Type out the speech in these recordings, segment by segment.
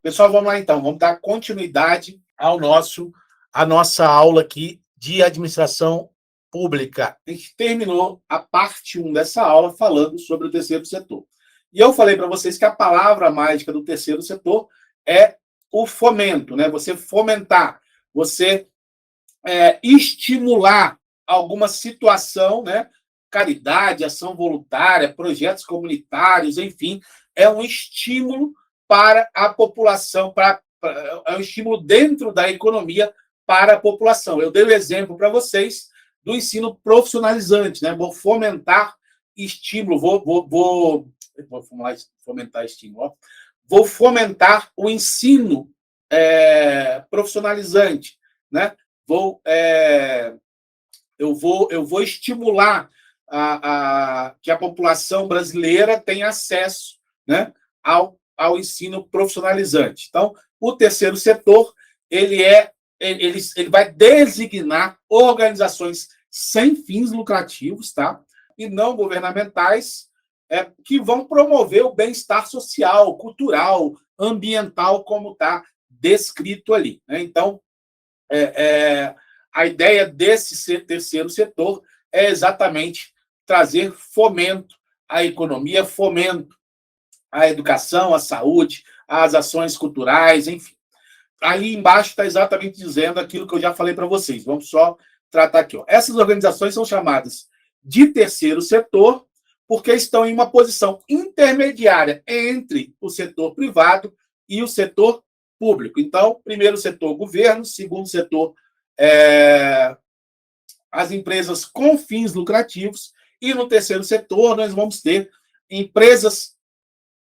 Pessoal, vamos lá então, vamos dar continuidade à nossa aula aqui de administração pública. A gente terminou a parte 1 dessa aula falando sobre o terceiro setor. E eu falei para vocês que a palavra mágica do terceiro setor é o fomento, né? Você fomentar, você estimular alguma situação, né? Caridade, ação voluntária, projetos comunitários, enfim, é um estímulo para a população, é um estímulo dentro da economia para a população. Eu dei o exemplo para vocês do ensino profissionalizante, né? Vou fomentar estímulo, vou fomentar estímulo, ó. Vou fomentar o ensino profissionalizante, né? Eu vou estimular que a população brasileira tenha acesso, né, ao ensino profissionalizante. Então, o terceiro setor ele vai designar organizações sem fins lucrativos, tá? E não governamentais, que vão promover o bem-estar social, cultural, ambiental, como está descrito ali, né? Então, a ideia desse terceiro setor é exatamente trazer fomento à economia, fomento à educação, à saúde, às ações culturais, enfim. Ali embaixo está exatamente dizendo aquilo que eu já falei para vocês. Vamos só tratar aqui. Ó. Essas organizações são chamadas de terceiro setor porque estão em uma posição intermediária entre o setor privado e o setor público. Então, primeiro setor, governo, segundo setor, as empresas com fins lucrativos, e no terceiro setor nós vamos ter empresas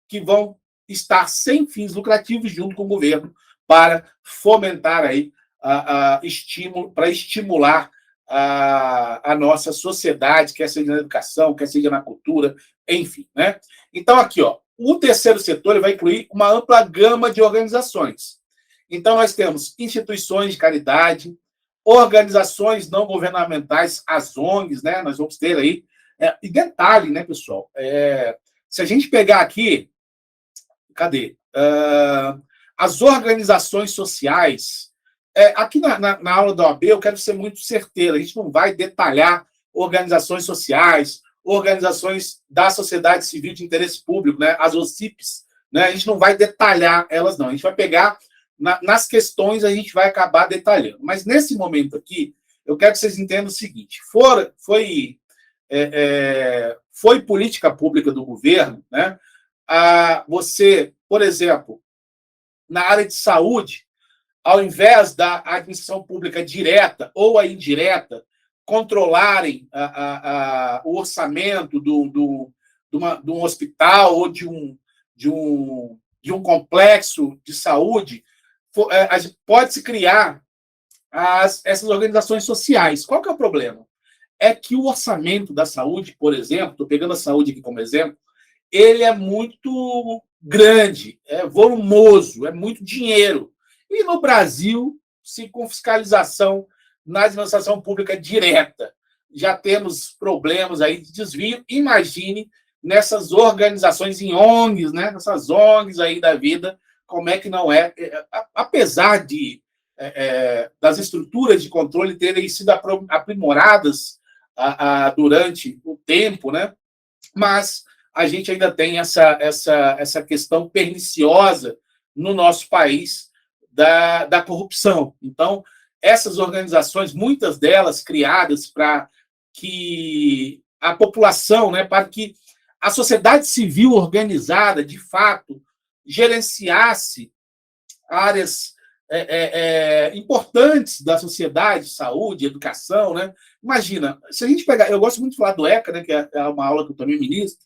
que vão estar sem fins lucrativos junto com o governo para fomentar aí estímulo, para estimular a nossa sociedade, quer seja na educação, quer seja na cultura, enfim, né? Então aqui, ó, o terceiro setor vai incluir uma ampla gama de organizações. Então nós temos instituições de caridade, organizações não governamentais, as ONGs, né? Nós vamos ter aí. E detalhe, né, pessoal? Se a gente pegar aqui, cadê? As organizações sociais. Aqui na aula da OAB eu quero ser muito certeiro. A gente não vai detalhar organizações sociais, organizações da sociedade civil de interesse público, né? As OCIPs, né? A gente não vai detalhar elas, não. A gente vai pegar nas questões, a gente vai acabar detalhando. Mas nesse momento aqui, eu quero que vocês entendam o seguinte: foi política pública do governo, né? Você, por exemplo, na área de saúde, ao invés da administração pública direta ou a indireta controlarem o orçamento de um hospital ou de um complexo de saúde, pode-se criar essas organizações sociais. Qual que é o problema? É que o orçamento da saúde, por exemplo, estou pegando a saúde aqui como exemplo, ele é muito grande, é volumoso, é muito dinheiro. E no Brasil, com fiscalização na administração pública direta, já temos problemas aí de desvio. Imagine nessas organizações em ONGs, né? Nessas ONGs aí da vida, como é que não é? Apesar das estruturas de controle terem sido aprimoradas durante o tempo, né? Mas a gente ainda tem essa questão perniciosa no nosso país da corrupção. Então, essas organizações, muitas delas criadas para que a população, né, para que a sociedade civil organizada, de fato, gerenciasse áreas importantes da sociedade, saúde, educação, né? Imagina, se a gente pegar, eu gosto muito de falar do ECA, né, que é uma aula que eu também ministro,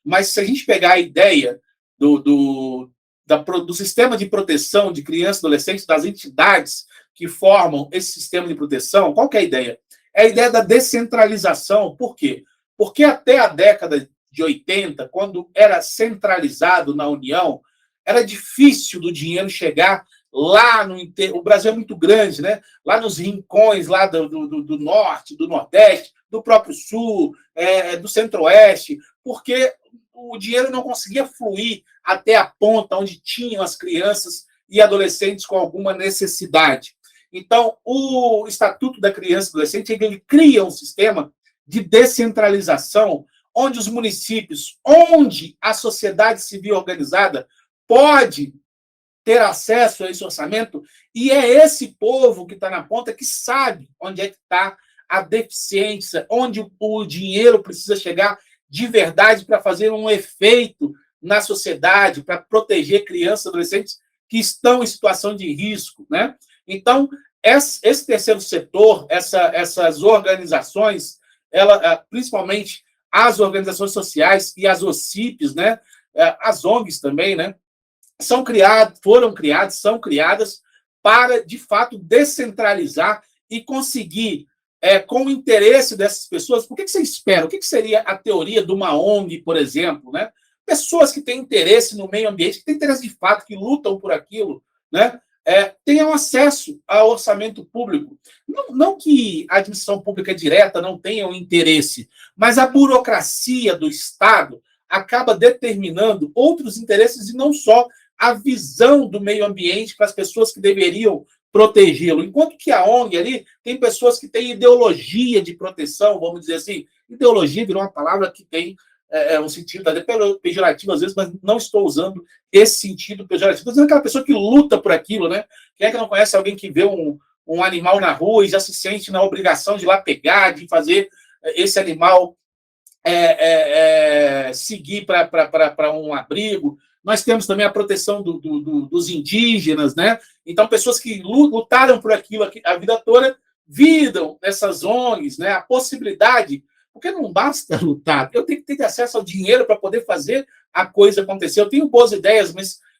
mas se a gente pegar a ideia do sistema de proteção de crianças e adolescentes, das entidades que formam esse sistema de proteção, qual que é a ideia? É a ideia da descentralização. Por quê? Porque até a década de 80, quando era centralizado na União, era difícil do dinheiro chegar lá no interior. O Brasil é muito grande, né? Lá nos rincões lá do norte, do nordeste, do próprio sul, do centro-oeste, porque o dinheiro não conseguia fluir até a ponta onde tinham as crianças e adolescentes com alguma necessidade. Então, o Estatuto da Criança e do Adolescente ele cria um sistema de descentralização, onde os municípios, onde a sociedade civil organizada pode ter acesso a esse orçamento, e é esse povo que está na ponta que sabe onde é que está a deficiência, onde o dinheiro precisa chegar de verdade para fazer um efeito na sociedade, para proteger crianças e adolescentes que estão em situação de risco, né? Então, esse terceiro setor, essas organizações, principalmente as organizações sociais e as OCIPs, né? As ONGs também, né? São criadas para, de fato, descentralizar e conseguir, com o interesse dessas pessoas, por que você espera? O que seria a teoria de uma ONG, por exemplo, né? Pessoas que têm interesse no meio ambiente, que têm interesse de fato, que lutam por aquilo, né? Tenham acesso ao orçamento público. Não que a administração pública direta não tenha um interesse, mas a burocracia do Estado acaba determinando outros interesses e não só a visão do meio ambiente para as pessoas que deveriam protegê-lo. Enquanto que a ONG ali tem pessoas que têm ideologia de proteção, vamos dizer assim. Ideologia virou uma palavra que tem um sentido até pejorativo às vezes, mas não estou usando esse sentido pejorativo. Estou dizendo aquela pessoa que luta por aquilo, né? Quem é que não conhece alguém que vê um animal na rua e já se sente na obrigação de ir lá pegar, de fazer esse animal seguir para um abrigo? Nós temos também a proteção dos indígenas, né? Então, pessoas que lutaram por aquilo a vida toda viram nessas ONGs, né? A possibilidade, porque não basta lutar, eu tenho que ter acesso ao dinheiro para poder fazer a coisa acontecer. Eu tenho boas ideias,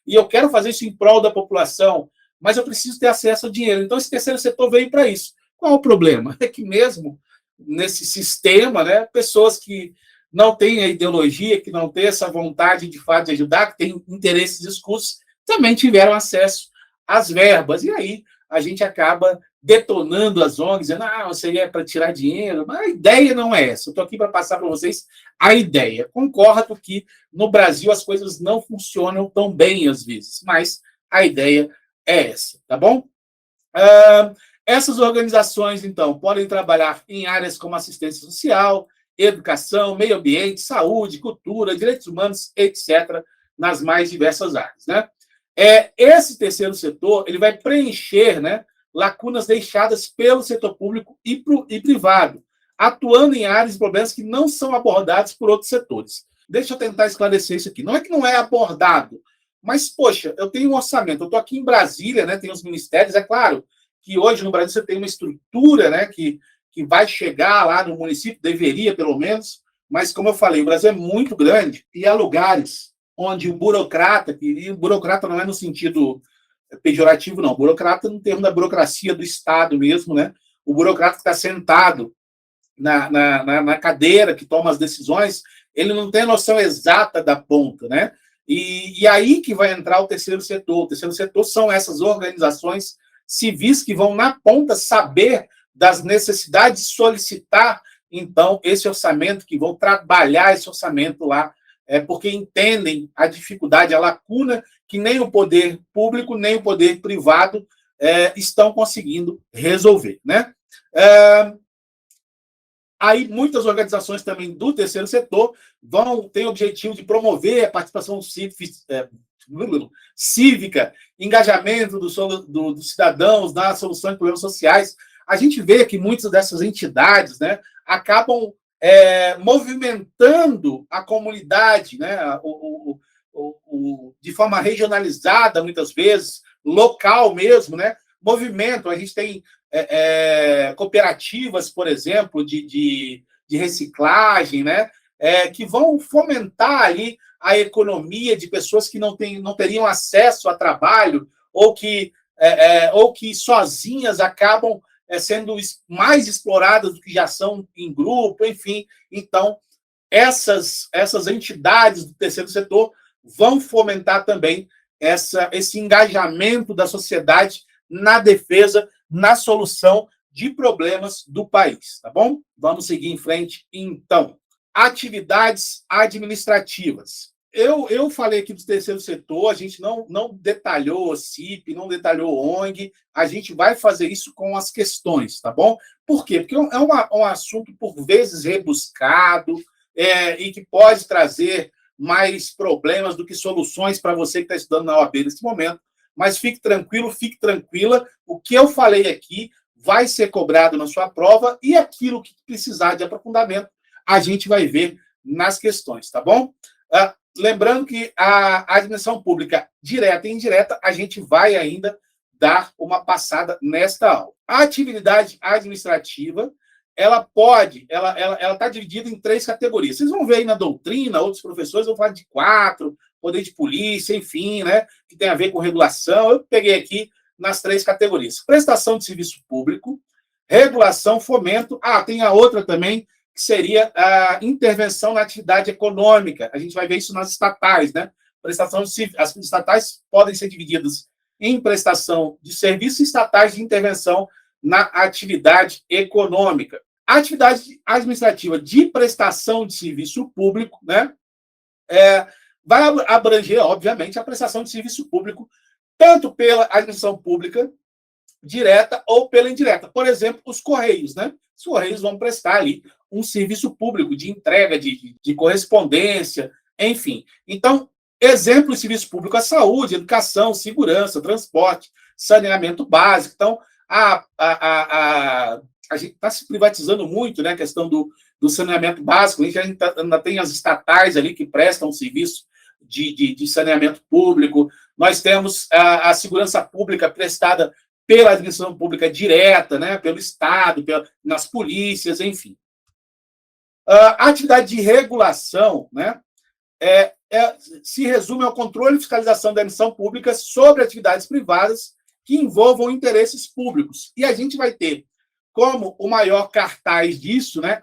e eu quero fazer isso em prol da população, mas eu preciso ter acesso ao dinheiro. Então, esse terceiro setor veio para isso. Qual é o problema? É que mesmo nesse sistema, né, pessoas que não têm a ideologia, que não têm essa vontade de fato de ajudar, que têm interesses escusos, também tiveram acesso às verbas. E aí a gente acaba detonando as ONGs, dizendo, isso aí é para tirar dinheiro. Mas a ideia não é essa. Eu estou aqui para passar para vocês a ideia. Concordo que no Brasil as coisas não funcionam tão bem às vezes, mas a ideia é essa, tá bom? Essas organizações, então, podem trabalhar em áreas como assistência social, educação, meio ambiente, saúde, cultura, direitos humanos, etc., nas mais diversas áreas, né? Esse terceiro setor ele vai preencher, né, lacunas deixadas pelo setor público e privado, atuando em áreas e problemas que não são abordados por outros setores. Deixa eu tentar esclarecer isso aqui. Não é que não é abordado, mas, poxa, eu tenho um orçamento, eu estou aqui em Brasília, né, tem os ministérios, é claro que hoje no Brasil você tem uma estrutura, né, que vai chegar lá no município, deveria pelo menos, mas como eu falei, o Brasil é muito grande e há lugares onde o burocrata, e o burocrata não é no sentido pejorativo, não, o burocrata no termo da burocracia do Estado mesmo, né? O burocrata que está sentado na cadeira que toma as decisões, ele não tem a noção exata da ponta, né? E aí que vai entrar o terceiro setor. O terceiro setor são essas organizações civis que vão na ponta saber das necessidades, solicitar, então, esse orçamento, que vão trabalhar esse orçamento lá, porque entendem a dificuldade, a lacuna que nem o poder público, nem o poder privado estão conseguindo resolver, né? Aí, muitas organizações também do terceiro setor têm o objetivo de promover a participação cívica, engajamento dos cidadãos na solução de problemas sociais. A gente vê que muitas dessas entidades, né, acabam movimentando a comunidade, né, de forma regionalizada, muitas vezes, local mesmo, né? Movimento, a gente tem cooperativas, por exemplo, de reciclagem, né? Que vão fomentar ali a economia de pessoas que não teriam acesso a trabalho ou que sozinhas acabam sendo mais exploradas do que já são em grupo, enfim. Então, essas entidades do terceiro setor vão fomentar também esse engajamento da sociedade na defesa, na solução de problemas do país, tá bom? Vamos seguir em frente, então. Atividades administrativas. eu falei aqui do terceiro setor, a gente não detalhou o CIP, não detalhou o ONG, a gente vai fazer isso com as questões, tá bom? Por quê? Porque é um assunto, por vezes, rebuscado, e que pode trazer mais problemas do que soluções para você que está estudando na OAB nesse momento. Mas fique tranquilo, fique tranquila, o que eu falei aqui vai ser cobrado na sua prova e aquilo que precisar de aprofundamento, a gente vai ver nas questões, tá bom? Lembrando que a administração pública direta e indireta, a gente vai ainda dar uma passada nesta aula. A atividade administrativa, ela está dividida em 3 categorias. Vocês vão ver aí na doutrina, outros professores vão falar de 4, poder de polícia, enfim, né, que tem a ver com regulação. Eu peguei aqui nas 3 categorias. Prestação de serviço público, regulação, fomento. Tem a outra também, que seria a intervenção na atividade econômica. A gente vai ver isso nas estatais, né? As estatais podem ser divididas em prestação de serviço e estatais de intervenção na atividade econômica. A atividade administrativa de prestação de serviço público, né? Vai abranger, obviamente, a prestação de serviço público, tanto pela administração pública direta ou pela indireta. Por exemplo, os Correios, né? Os Correios vão prestar ali um serviço público de entrega de correspondência, enfim. Então, exemplo de serviço público: a saúde, educação, segurança, transporte, saneamento básico. Então, a gente está se privatizando muito, né, a questão do saneamento básico. A gente ainda tem as estatais ali que prestam serviço de saneamento público. Nós temos a segurança pública prestada pela administração pública direta, né, pelo Estado, nas polícias, enfim. A atividade de regulação, né, se resume ao controle e fiscalização da administração pública sobre atividades privadas que envolvam interesses públicos. E a gente vai ter como o maior cartaz disso, né,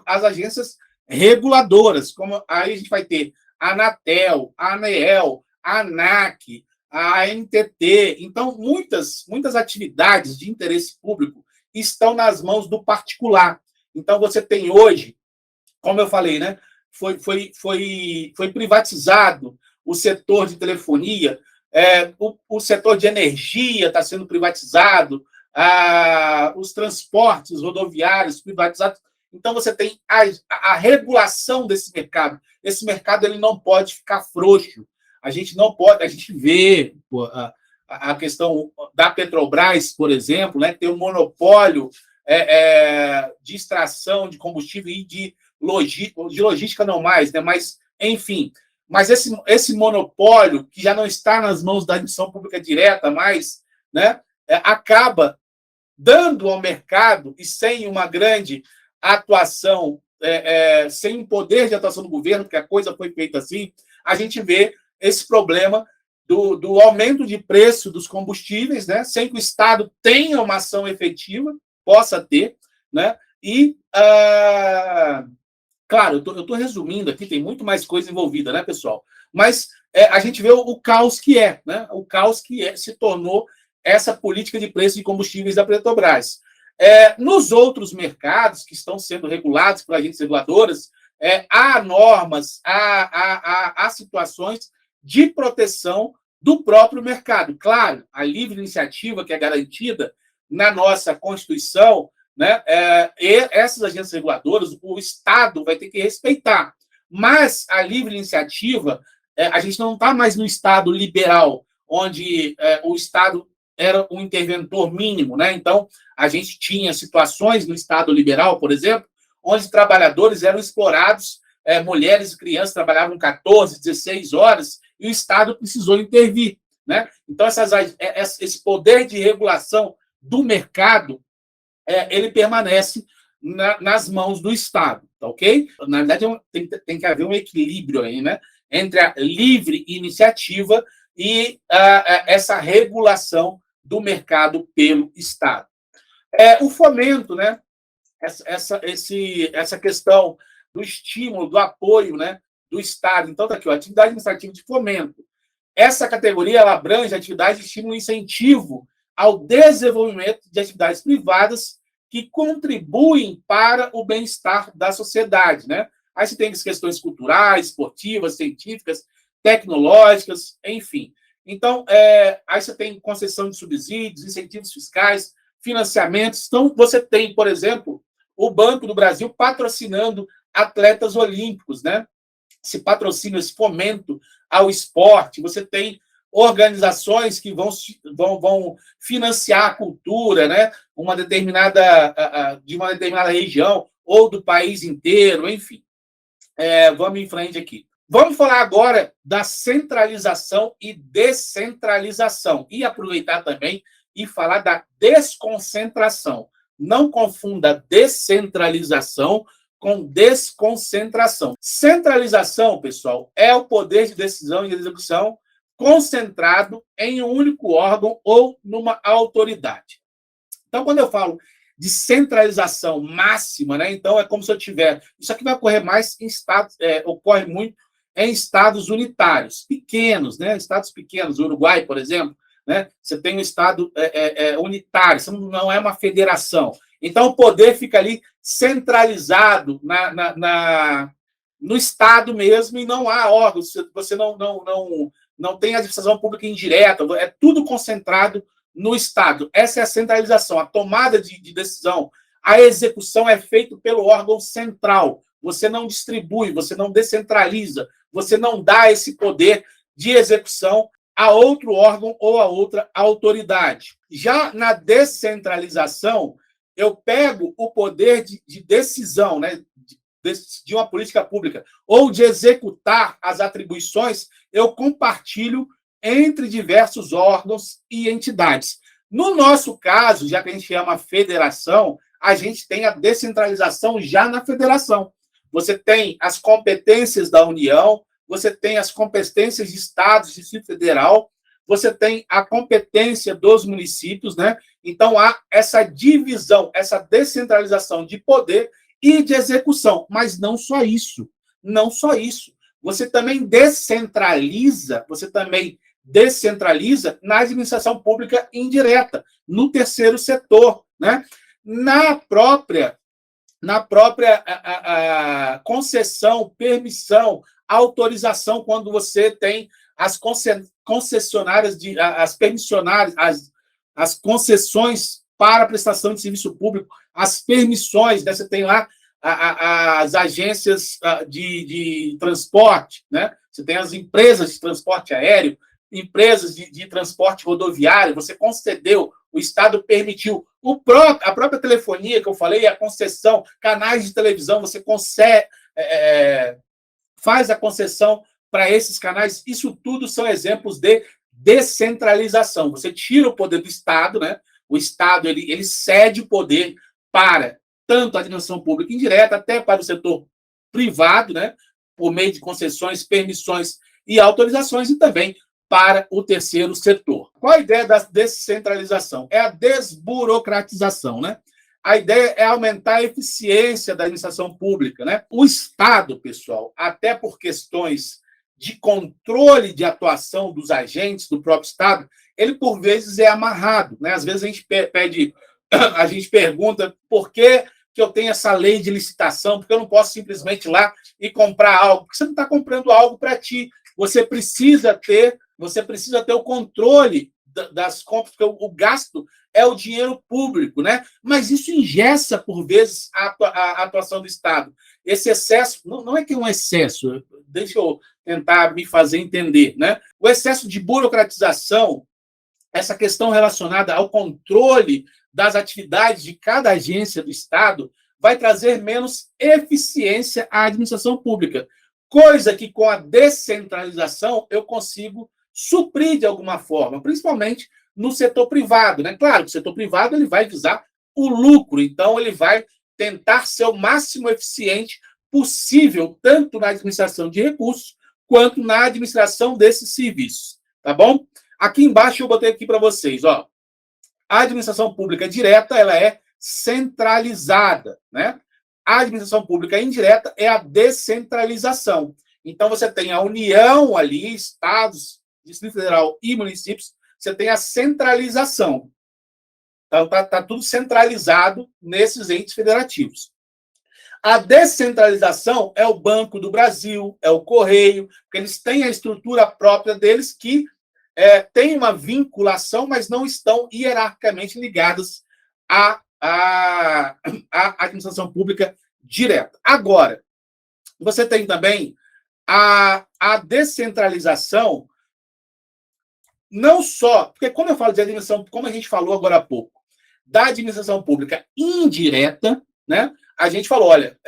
as agências reguladoras, como aí a gente vai ter a Anatel, a ANEEL, a ANAC, a ANTT. Então, muitas atividades de interesse público estão nas mãos do particular. Então, você tem hoje, como eu falei, né, foi privatizado o setor de telefonia, o setor de energia está sendo privatizado, os transportes rodoviários privatizados. Então, você tem a regulação desse mercado. Esse mercado ele não pode ficar frouxo. A gente não pode, a gente vê a questão da Petrobras, por exemplo, né, ter um monopólio de extração de combustível e de logística não mais, né, mas, enfim. Mas esse monopólio, que já não está nas mãos da administração pública direta mais, né, acaba dando ao mercado, e sem uma grande atuação, sem um poder de atuação do governo, porque a coisa foi feita assim, a gente vê esse problema do aumento de preço dos combustíveis, né, sem que o Estado tenha uma ação efetiva, possa ter, né, e, claro, eu estou resumindo aqui, tem muito mais coisa envolvida, né, pessoal? Mas a gente vê o caos que né, o caos que se tornou essa política de preço de combustíveis da Petrobras. Nos outros mercados que estão sendo regulados por agências reguladoras, há normas, há situações de proteção do próprio mercado. Claro, a livre iniciativa que é garantida na nossa Constituição, né, e essas agências reguladoras, o Estado vai ter que respeitar. Mas a livre iniciativa, a gente não está mais no Estado liberal, onde o Estado era um interventor mínimo, né? Então, a gente tinha situações no Estado liberal, por exemplo, onde trabalhadores eram explorados, mulheres e crianças trabalhavam 14, 16 horas, e o Estado precisou intervir, né? Então, esse poder de regulação do mercado, ele permanece nas mãos do Estado, tá ok? Na verdade, tem que haver um equilíbrio aí, né, entre a livre iniciativa e essa regulação do mercado pelo Estado. O fomento, né, essa questão do estímulo, do apoio, né, do Estado. Então, está aqui, atividade administrativa de fomento. Essa categoria ela abrange atividade de estímulo e incentivo ao desenvolvimento de atividades privadas que contribuem para o bem-estar da sociedade, né? Aí você tem as questões culturais, esportivas, científicas, tecnológicas, enfim. Então, aí você tem concessão de subsídios, incentivos fiscais, financiamentos. Então, você tem, por exemplo, o Banco do Brasil patrocinando atletas olímpicos, né? Esse patrocínio, esse fomento ao esporte. Você tem organizações que vão financiar a cultura, né? De uma determinada região ou do país inteiro, enfim. Vamos em frente aqui. Vamos falar agora da centralização e descentralização. E aproveitar também e falar da desconcentração. Não confunda descentralização com desconcentração. Centralização, pessoal, é o poder de decisão e execução concentrado em um único órgão ou numa autoridade. Então, quando eu falo de centralização máxima, né? Então é como se eu tiver. Isso aqui vai ocorrer mais em estados, ocorre muito em estados unitários, pequenos, né? Estados pequenos, o Uruguai, por exemplo, né? Você tem um estado unitário, você não é uma federação. Então o poder fica ali centralizado no estado mesmo e não há órgãos. Você não tem administração pública indireta. É tudo concentrado no Estado. Essa é a centralização, a tomada de decisão. A execução é feita pelo órgão central. Você não distribui, você não descentraliza, você não dá esse poder de execução a outro órgão ou a outra autoridade. Já na descentralização, eu pego o poder de decisão, né, de uma política pública ou de executar as atribuições, eu compartilho entre diversos órgãos e entidades. No nosso caso, já que a gente é uma federação, a gente tem a descentralização já na federação. Você tem as competências da União, você tem as competências de estados, Distrito Federal, você tem a competência dos municípios, né? Então há essa divisão, essa descentralização de poder e de execução, mas não só isso. Não só isso. Você também descentraliza na administração pública indireta, no terceiro setor, né? Na própria concessão, permissão, autorização, quando você tem as concessionárias, as permissionárias, as concessões para a prestação de serviço público, as permissões, né? Você tem lá as agências de transporte, né? Você tem as empresas de transporte aéreo, empresas de transporte rodoviário, você concedeu, o Estado permitiu. A própria telefonia que eu falei, a concessão, canais de televisão, você faz a concessão para esses canais. Isso tudo são exemplos de descentralização. Você tira o poder do Estado, né? O Estado ele cede o poder para tanto a administração pública indireta, até para o setor privado, né? Por meio de concessões, permissões e autorizações, e também para o terceiro setor. Qual a ideia da descentralização? É a desburocratização, né? A ideia é aumentar a eficiência da administração pública, né? O Estado, pessoal, até por questões de controle de atuação dos agentes do próprio Estado, ele, por vezes, é amarrado, né? Às vezes a gente pergunta por que eu tenho essa lei de licitação, porque eu não posso simplesmente ir lá e comprar algo, porque você não está comprando algo para ti. Você precisa ter o controle das compras, porque o gasto é o dinheiro público, né? Mas isso engessa, por vezes, a atuação do Estado. Esse excesso, não é que é um excesso, deixa eu tentar me fazer entender, né? O excesso de burocratização, essa questão relacionada ao controle das atividades de cada agência do Estado, vai trazer menos eficiência à administração pública, coisa que, com a descentralização, eu consigo suprir de alguma forma, principalmente no setor privado, né? Claro que o setor privado ele vai visar o lucro, então ele vai tentar ser o máximo eficiente possível, tanto na administração de recursos, quanto na administração desses serviços, tá bom? Aqui embaixo eu botei aqui para vocês, ó. A administração pública direta, ela é centralizada, né? A administração pública indireta é a descentralização. Então, você tem a União ali, estados, Distrito Federal e municípios, você tem a centralização. Então, está tudo centralizado nesses entes federativos. A descentralização é o Banco do Brasil, é o Correio, porque eles têm a estrutura própria deles que têm uma vinculação, mas não estão hierarquicamente ligadas à administração pública direta. Agora, você tem também a descentralização, não só, porque quando eu falo de administração, como a gente falou agora há pouco, da administração pública indireta, né? A gente falou, olha,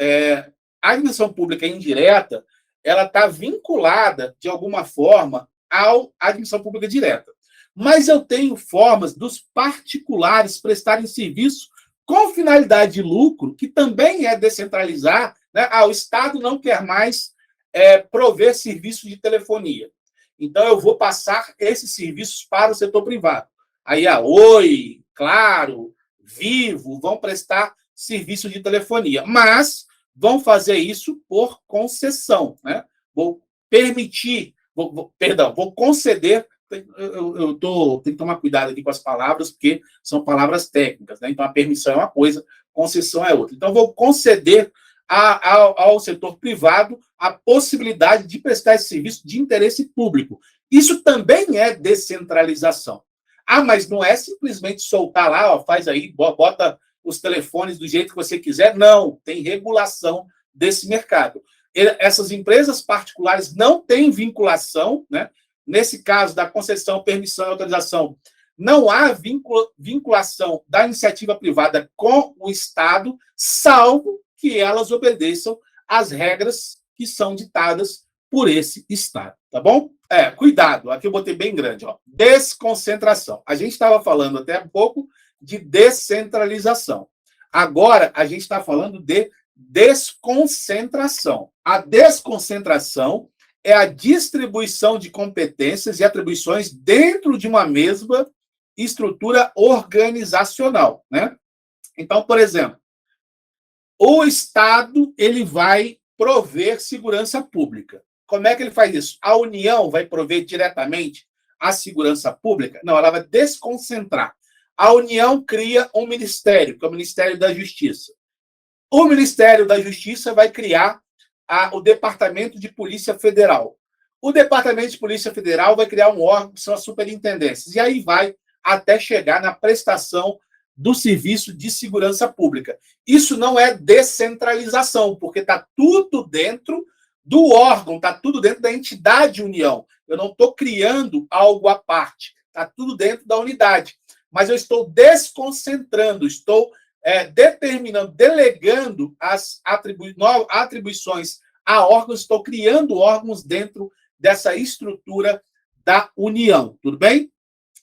a administração pública indireta, ela está vinculada, de alguma forma, à administração pública direta. Mas eu tenho formas dos particulares prestarem serviço com finalidade de lucro, que também é descentralizar, né? O Estado não quer mais prover serviços de telefonia. Então, eu vou passar esses serviços para o setor privado. Aí a Oi, Claro, Vivo vão prestar serviço de telefonia, mas vão fazer isso por concessão, né? Vou permitir, vou conceder. Eu tenho que tomar cuidado aqui com as palavras, porque são palavras técnicas, né? Então, a permissão é uma coisa, concessão é outra. Então, vou conceder ao setor privado a possibilidade de prestar esse serviço de interesse público. Isso também é descentralização. Mas não é simplesmente soltar lá, faz aí, bota os telefones do jeito que você quiser. Não, tem regulação desse mercado. Essas empresas particulares não têm vinculação, né? Nesse caso da concessão, permissão e autorização, não há vinculação da iniciativa privada com o Estado, salvo que elas obedeçam às regras que são ditadas por esse Estado, tá bom? Cuidado, aqui eu botei bem grande, ó. Desconcentração. A gente estava falando até há pouco de descentralização. Agora, a gente está falando de desconcentração. A desconcentração é a distribuição de competências e atribuições dentro de uma mesma estrutura organizacional, né? Então, por exemplo, o Estado ele vai prover segurança pública. Como é que ele faz isso? A União vai prover diretamente a segurança pública? Não, ela vai desconcentrar. A União cria um ministério, que é o Ministério da Justiça. O Ministério da Justiça vai criar o Departamento de Polícia Federal. O Departamento de Polícia Federal vai criar um órgão que são as superintendências. E aí vai até chegar na prestação do serviço de segurança pública. Isso não é descentralização, porque está tudo dentro do órgão, está tudo dentro da entidade União. Eu não estou criando algo à parte, está tudo dentro da unidade. Mas eu estou desconcentrando, estou determinando, delegando as atribuições a órgãos, estou criando órgãos dentro dessa estrutura da União, tudo bem?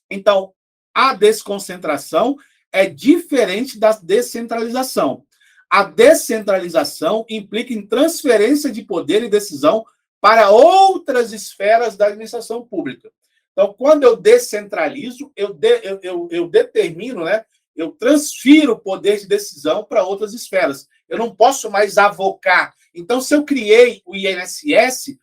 Então, a desconcentração é diferente da descentralização. A descentralização implica em transferência de poder e decisão para outras esferas da administração pública. Então, quando eu descentralizo, eu determino, né? Eu transfiro o poder de decisão para outras esferas. Eu não posso mais avocar. Então, se eu criei o INSS,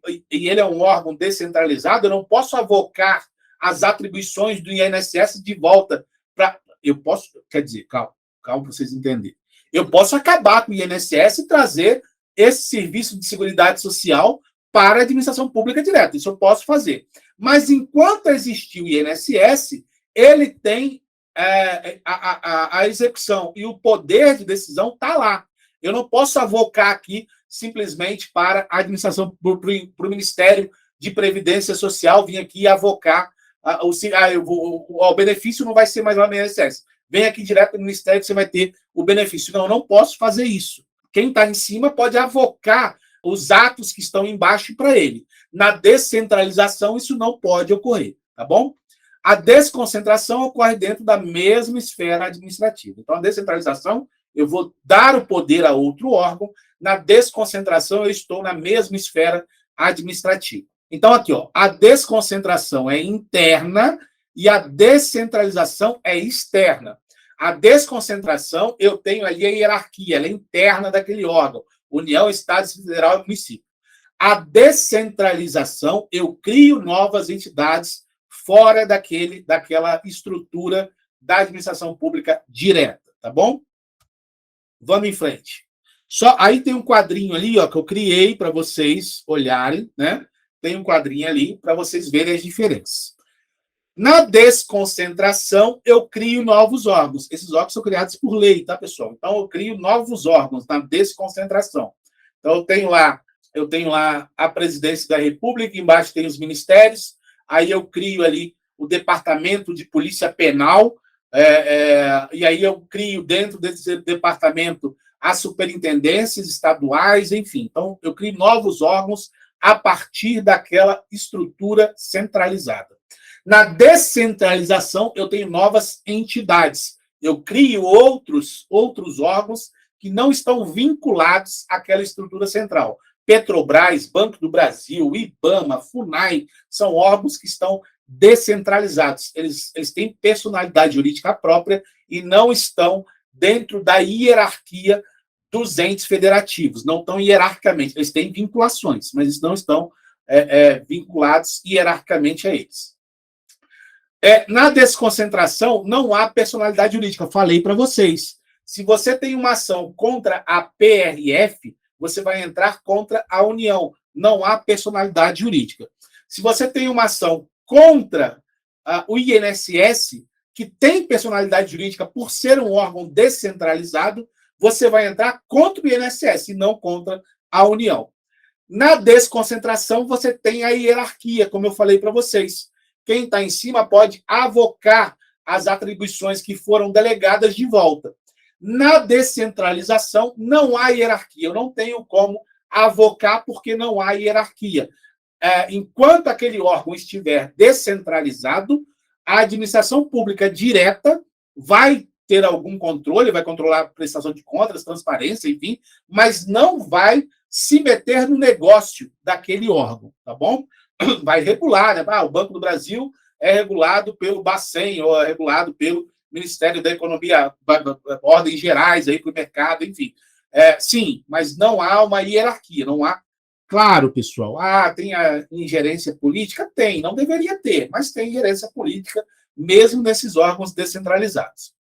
e ele é um órgão descentralizado, eu não posso avocar as atribuições do INSS de volta para... Eu posso... Quer dizer, calma para vocês entenderem. Eu posso acabar com o INSS e trazer esse serviço de seguridade social para a administração pública direta. Isso eu posso fazer. Mas, enquanto existir o INSS, ele tem a execução e o poder de decisão está lá. Eu não posso avocar aqui simplesmente para a administração, para o Ministério de Previdência Social, vir aqui e avocar o benefício não vai ser mais lá no INSS. Vem aqui direto no Ministério que você vai ter o benefício. Não, eu não posso fazer isso. Quem está em cima pode avocar os atos que estão embaixo para ele. Na descentralização, isso não pode ocorrer, tá bom? A desconcentração ocorre dentro da mesma esfera administrativa. Então, a descentralização, eu vou dar o poder a outro órgão. Na desconcentração, eu estou na mesma esfera administrativa. Então, aqui, ó, a desconcentração é interna e a descentralização é externa. A desconcentração, eu tenho ali a hierarquia, ela é interna daquele órgão. União, Estado, Federal e Município. A descentralização, eu crio novas entidades fora daquela estrutura da administração pública direta, tá bom? Vamos em frente. Só aí tem um quadrinho ali, ó, que eu criei para vocês olharem, né? Tem um quadrinho ali para vocês verem as diferenças. Na desconcentração, eu crio novos órgãos. Esses órgãos são criados por lei, tá, pessoal? Então, eu crio novos órgãos na desconcentração. Então, eu tenho lá a presidência da República, embaixo tem os ministérios, aí eu crio ali o departamento de polícia penal, e aí eu crio dentro desse departamento as superintendências estaduais, enfim. Então, eu crio novos órgãos a partir daquela estrutura centralizada. Na descentralização, eu tenho novas entidades. Eu crio outros órgãos que não estão vinculados àquela estrutura central. Petrobras, Banco do Brasil, IBAMA, FUNAI, são órgãos que estão descentralizados. Eles têm personalidade jurídica própria e não estão dentro da hierarquia dos entes federativos. Não estão hierarquicamente. Eles têm vinculações, mas eles não estão vinculados hierarquicamente a eles. Na desconcentração, não há personalidade jurídica. Falei para vocês. Se você tem uma ação contra a PRF, você vai entrar contra a União. Não há personalidade jurídica. Se você tem uma ação contra o INSS, que tem personalidade jurídica por ser um órgão descentralizado, você vai entrar contra o INSS e não contra a União. Na desconcentração, você tem a hierarquia, como eu falei para vocês. Quem está em cima pode avocar as atribuições que foram delegadas de volta. Na descentralização, não há hierarquia. Eu não tenho como avocar porque não há hierarquia. Enquanto aquele órgão estiver descentralizado, a administração pública direta vai ter algum controle, vai controlar a prestação de contas, transparência, enfim, mas não vai se meter no negócio daquele órgão, tá bom? Vai regular, né? O Banco do Brasil é regulado pelo Bacen, ou é regulado pelo Ministério da Economia, ordens gerais aí para o mercado, enfim. Sim, mas não há uma hierarquia, não há. Claro, pessoal. Tem a ingerência política? Tem, não deveria ter, mas tem ingerência política mesmo nesses órgãos descentralizados.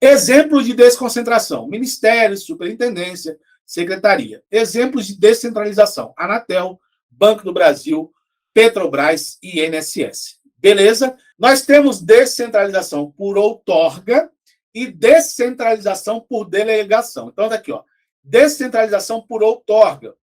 Exemplos de desconcentração: Ministério, Superintendência, Secretaria. Exemplos de descentralização: Anatel, Banco do Brasil, Petrobras e INSS. Beleza? Nós temos descentralização por outorga e descentralização por delegação. Então, daqui, ó. Descentralização por outorga.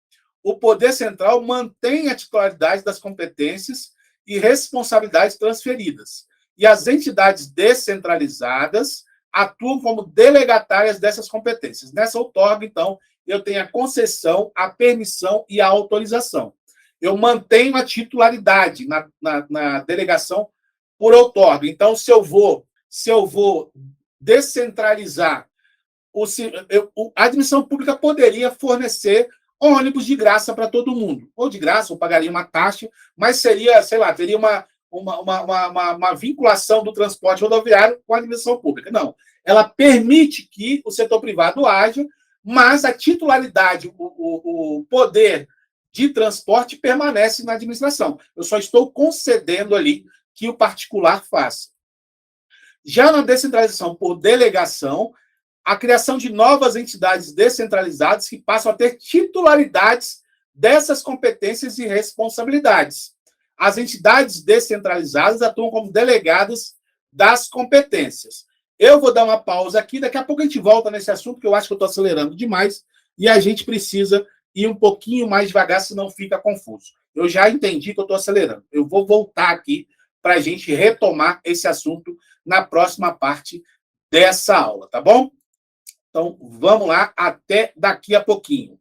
O poder central mantém a titularidade das competências e responsabilidades transferidas. E as entidades descentralizadas atuam como delegatárias dessas competências. Nessa outorga, então, eu tenho a concessão, a permissão e a autorização. Eu mantenho a titularidade na delegação por outorga. Então, se eu vou descentralizar, a administração pública poderia fornecer ônibus de graça para todo mundo. Ou de graça, ou pagaria uma taxa, mas seria, sei lá, teria uma vinculação do transporte rodoviário com a administração pública. Não. Ela permite que o setor privado haja, mas a titularidade, o poder de transporte permanece na administração. Eu só estou concedendo ali que o particular faça. Já na descentralização por delegação, a criação de novas entidades descentralizadas que passam a ter titularidades dessas competências e responsabilidades. As entidades descentralizadas atuam como delegadas das competências. Eu vou dar uma pausa aqui, daqui a pouco a gente volta nesse assunto, que eu acho que eu estou acelerando demais, e a gente precisa ir um pouquinho mais devagar, senão fica confuso. Eu já entendi que eu estou acelerando. Eu vou voltar aqui para a gente retomar esse assunto na próxima parte dessa aula, tá bom? Então, vamos lá, até daqui a pouquinho.